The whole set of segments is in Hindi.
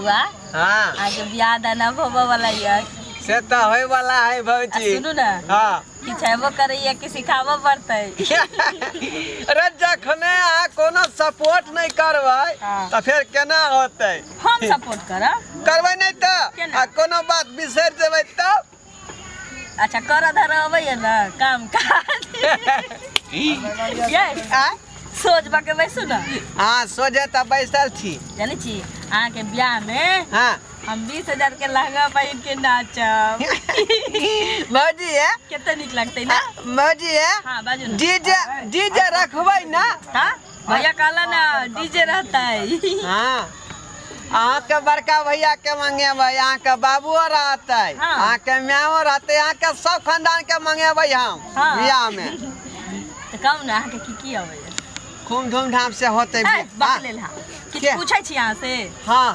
बउआ हां आगे बियाह दाना होबे वाला है से तो होय वाला है भौजी। सुनू ना हां कि छेबो करैया कि सिखाबो पड़तै। अरे जखने आ कोनो सपोर्ट नहीं करबै त फिर केना होतै? हम सपोर्ट करब करबै नहीं त आ कोनो बात बिसर जेबै त अच्छा कर धर अबैया ना काम काज ये आ सोच बाके बैसू ना। हां सोजे त बैसल छी। जाने छी अहाँ के ब्याह में हां हम 20,000 के लहंगा पहन के नाचब। भौजी है कितना निक लगतै ना भौजी है। हां बाजू ना डीजे रखबै ना। हां भैया कहला ना डीजे रहतै। हां अहाँ के बड़का भैया के मंगेबै, अहाँ के बाबुओ रहतै, अहाँ के माओ रहतै, अहाँ के सब खानदान के मंगेबै हम बियाह में। त कहू ना अहाँ के की अबैया? खूब धूमधाम से होतै बकलेल हां किछ पूछै छी अहाँ से। हां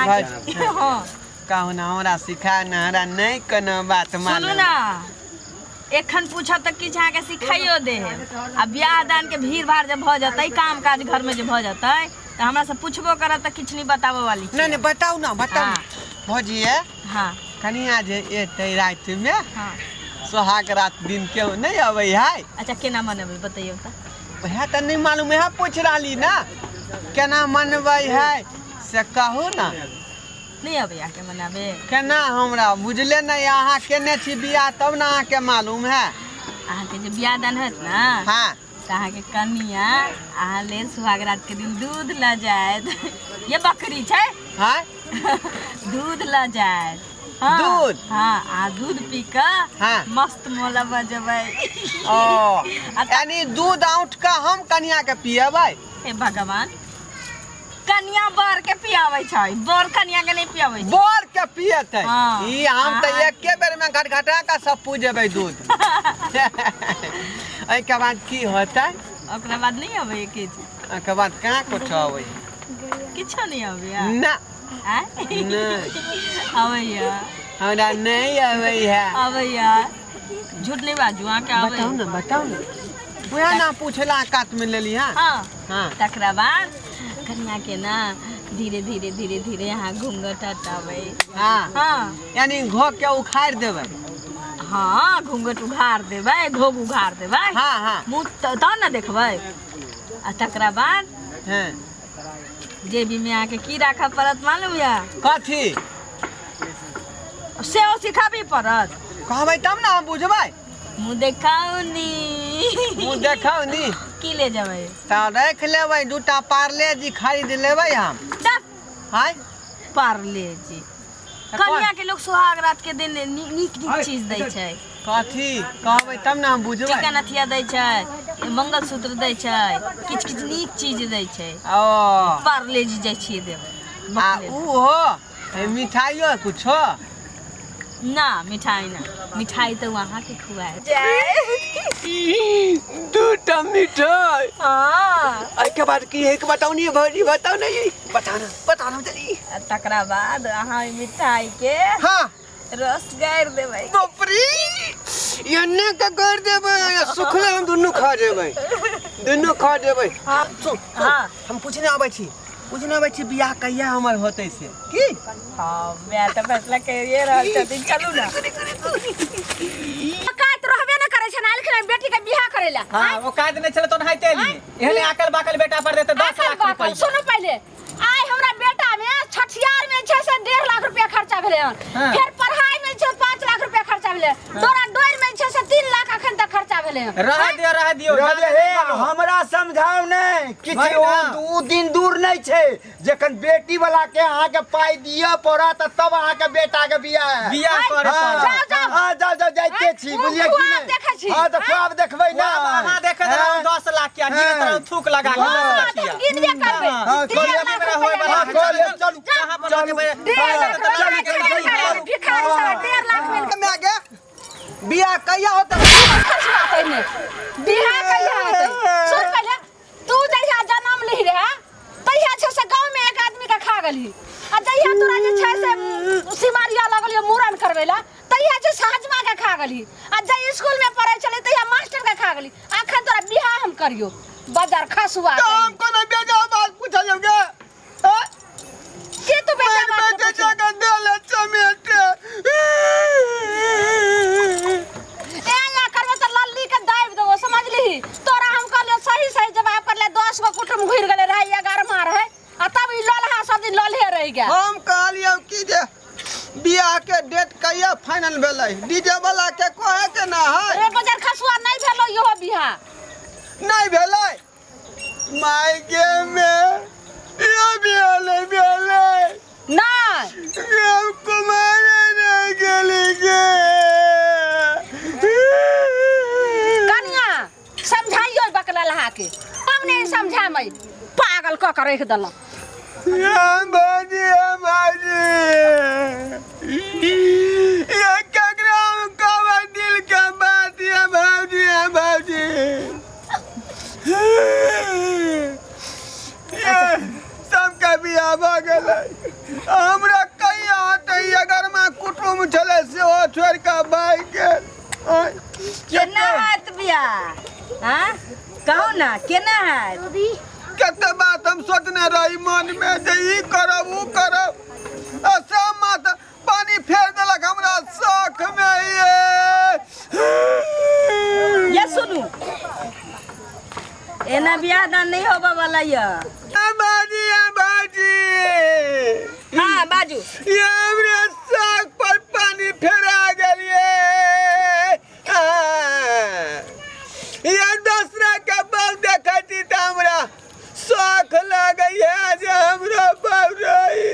भाई हां कहू ना हमरा सिखा ना हमरा नहीं कोनो बात मालूम। सुनू ना एखन पूछब त किछ अहाँ के सिखाइयो दे। आ बियाह दान के भीड़ भाड़ जब भ जतै काम काज घर में जे भ जतै त हमरा से पूछबो करत त किछ नहीं बताबो वाली छी। नहीं बताऊ ना बताऊ भौजी है। हां कनिया जे एतै रात में हां सोहाग रात दिन क्यों नहीं अबै है? अच्छा केना मनबै बताइयो त। वह तो नहीं मालूम है पूछ रही ना केना मनबै है से कहू ना। नहीं अबैया के मनाबे केना हमरा बुझले नहीं अहाँ केने छी बियाह तब ना अहाँ के मालूम है। अहाँ के जे बियाह दान होत ना हां त अहाँ के कनिया अहाँ ले सुहाग रात के दिन दूध ल जायत। ये बकरी छै हां दूध ल जायत। दूध हां आ दूध पी के हाँ। मस्त मोला बजबै। ओ यानी दूध औंठ के हम कनिया के पियबै। हे भगवान कनिया बर के पियाबै छै बर कनिया के नहीं पियाबै छै। बोर के पियतै हाँ। ई हम त एके बेर में घटघटा के सब पूजेबै दूध। एहि के बाद की होतै? ओकरा बाद नहीं अबै किछ एहि के बाद कहाँ कुछ अबै किछो नहीं अबैया ना नहीं अबैया हमरा नहीं अबै है। अबैया झूठ नहीं बाजू अहाँ के अबै बताऊ ना वह ना पूछला काट में लेली हां हां हां तकरा बाद कन्या के ना धीरे धीरे धीरे धीरे यहाँ घूंघट हटाबै। हां हां यानी घो के उखाड़ देबै। हां घूंघट उघार देबै घोग उघार देबै। हां हां मुंह त ना देखबै आ तकरा बाद हां जेबी में आके की राखा पड़त मालूम या? कथी से ओ सिखाबी पड़त। कहबै तब ना हम बुझबै। मुंह देखाऊ नी मुंह देखाऊ नी की ले जबै त रख लेबै दूटा पार्ले जी खरीद लेबै हम। हाय पार्ले जी कन्या के लोग सुहाग रात के दिन नीक चीज दै छै। कथी कहबै तब ना हम बुझबै। चिकन अथिया दै छै मंगलसूत्र दै छै किछ किछ नीक चीज दै छै। ओ पार्ले जी जाइ छियै देबै। आ ऊ हो मिठाइयो कुछो ना मिठाई ना मिठाई तो वहाँ के खुआए दूटा मिठाई। हाँ आई के बाद की एक बताओ नहीं भौजी बताओ नहीं बताना जल्दी। तकरा बाद अहाँ मिठाई के हां रस गार देबै। बापरी एने का कर देबै सुखले हम दुनु खा देबै हां हां हम पूछने आबै छी बियाह कहिया हमर होतै से की? हां मैं तो फैसला करिए रहल छथिन चलू ना। औकात रहबे न करे छै ना लेकिन बेटी के बियाह करेला। हां औकात नहीं चले तो नहीं तेली एहने अकल बाकल बेटा पर देते 10 लाख रुपया। सुनो पहले आइ हमरा बेटा में छठियार में छै से 1.5 लाख रुपया खर्चा भेले हन। फिर पढ़ाई में छै 5 लाख रुपया खर्चा भेले। तोरा डोर में छै से 3 लाख अखन तक खर्चा भेले हन। रह दियो हमरा समझाओ नहीं किछ दू दिन दूर नहीं छै जखन बेटी वाला के अहाँ के पाई दिया पड़त तब अहाँ के बेटा के बियाह करे जाओ जाइते छी बुझिए कि नहीं। हां तो ख्वाब देखबै ना अहाँ देखे 10 लाख क्या गिने तरह थूक लगा के 10 लाख क्या गिनबे करबै। हां कोलिया में मेरा होय वाला चल कहां पर लगे भिखारी सारा 1.5 लाख में में आगे बियाह कहिया होतै? बियाह कहिया होतै? सुन पहले तू जहिया जन्म ली रहे तहिया छै से गांव में एक आदमी के खा गेली आ जहिया तोरा जे छै से सिमारिया लगलियो मूरन करवेला तहिया छै सहजमा के खा गेली आ जय स्कूल में पढ़ै छले तहिया मास्टर के खा गेली। अखन तोरा बियाह हम करियो बाजार खसुआ हम कोनो बेटा बात पूछल के के तू बेटा नहीं भेलै मायके में ये भेलै नहीं कुमारे नहीं गेली गे कनिया समझाइयो बकला लहा के हम नहीं समझा मैं पागल क के रख दल भाजी ये ककरा कब दिल के बात है भाजी सबके बियाह भ गेलै हमरा कहिया हटै अगर में कुटुम छलै से ओ छोड़ के भाग गेल केना हैत बियाह हां कहू ना केना हैत कते बात हम सोचने रही मन में जे ई करब ऊ करब आ सब मात पानी फेर देलक हमरा शौक में ये सुनू एना बियाह दान नहीं होबा वाला ये बाजी हाँ बाजू ये हमरे शौक पर पानी फेरा गेलिए ये दूसरा के बल देखती त हमरा शौक लगैया जे हमरा बाबरई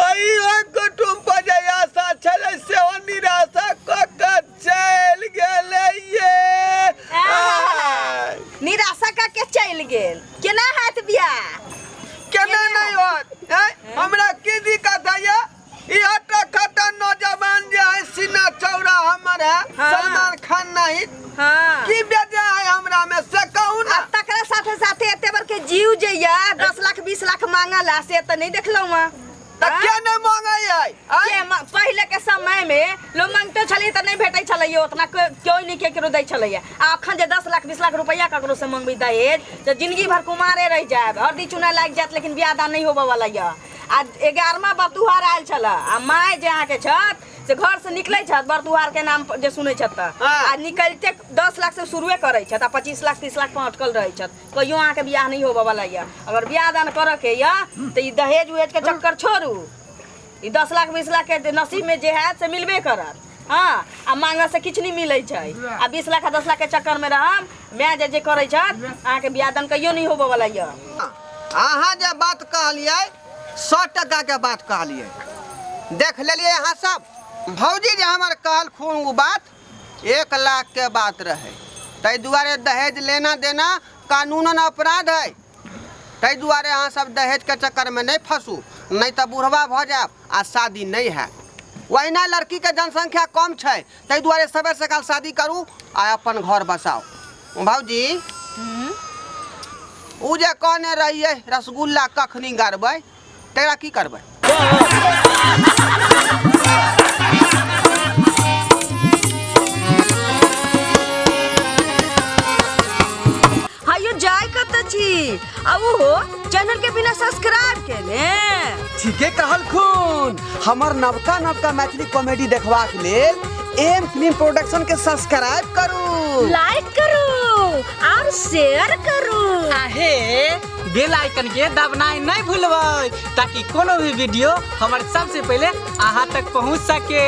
आई कुटुम पर जे आशा छलै से निराशा क के चल गेलै ये निराशा का के चल गेल केना हैत बियाह केना नहीं होत हमरा की दिक्कत है ये ई हटा खटा नौजवान जे है सीना चौड़ा हमर है सलमान खान नहीं हां की बेजा है हमरा में से कहू ना तकरा साथे साथे एते बर के जीव जे या 10 लाख 20 लाख मांगला से त नहीं देखलौ हां त के न मांगै है के पहले के समय में लोग मांगते छले त नहीं भेटै छले उतना क्यों नहीं केकरो दै छले आ अखन जे 10 लाख 20 लाख रुपया ककरो से मांगबी दहेज त जिंदगी भर कुमारे रह जाब हरदी चुना लाग जात लेकिन बियाह दान नहीं होबा वाला या आ 11वां बतुहार आयल छला आ माय जे आके छत से घर से निकलै छत बतुहार के नाम जे सुनै छत त आ निकलते 10 लाख से शुरुए करै छत आ 25 लाख 30 लाख पर अटकल रहै छत कहियो आके बियाह नहीं होबा वाला या अगर बियाह दान करे के या त ई दहेज उहेज के चक्कर छोड़ू ई 10 लाख 20 लाख के नसीब में जे है से मिलबे करत हां आ मांगा से किछ नहीं मिलै छै आ 20 लाख 10 लाख के चक्कर में रहम मैं जे करै छत आके बियाह दान कहियो नहीं होबा वाला या अहाँ जे बात कहलिए 100% के बात कहलिए देख लेलिए यहाँ सब भौजी जे हमर कहल खून उ बात 1 लाख के बात रहे तै दुआरे दहेज लेना देना कानूनन अपराध है तै दुआरे अहाँ सब दहेज के चक्कर में नहीं फंसू नहीं तो बुढ़वा भ जाब आ शादी नहीं है वहीना लड़की के जनसंख्या कम छै तै दुआरे सबेर सकाल शादी करू आ अपन घर बसाओ भौजी उ जे कहने रहिए रसगुल्ला कखनी गारबै तेरा की करबै हायो जाय कत छी अब हो चैनल के बिना सब्सक्राइब केले ठीके कहल खून हमर नवका मैथिली कॉमेडी देखबाक लेल एम फिल्म प्रोडक्शन के सब्सक्राइब करू लाइक करू और शेयर करू आहे बेल आइकन के दबनाई नहीं भूलबै ताकि कोनो भी वीडियो हमारे सबसे पहले अहाँ तक पहुंच सके।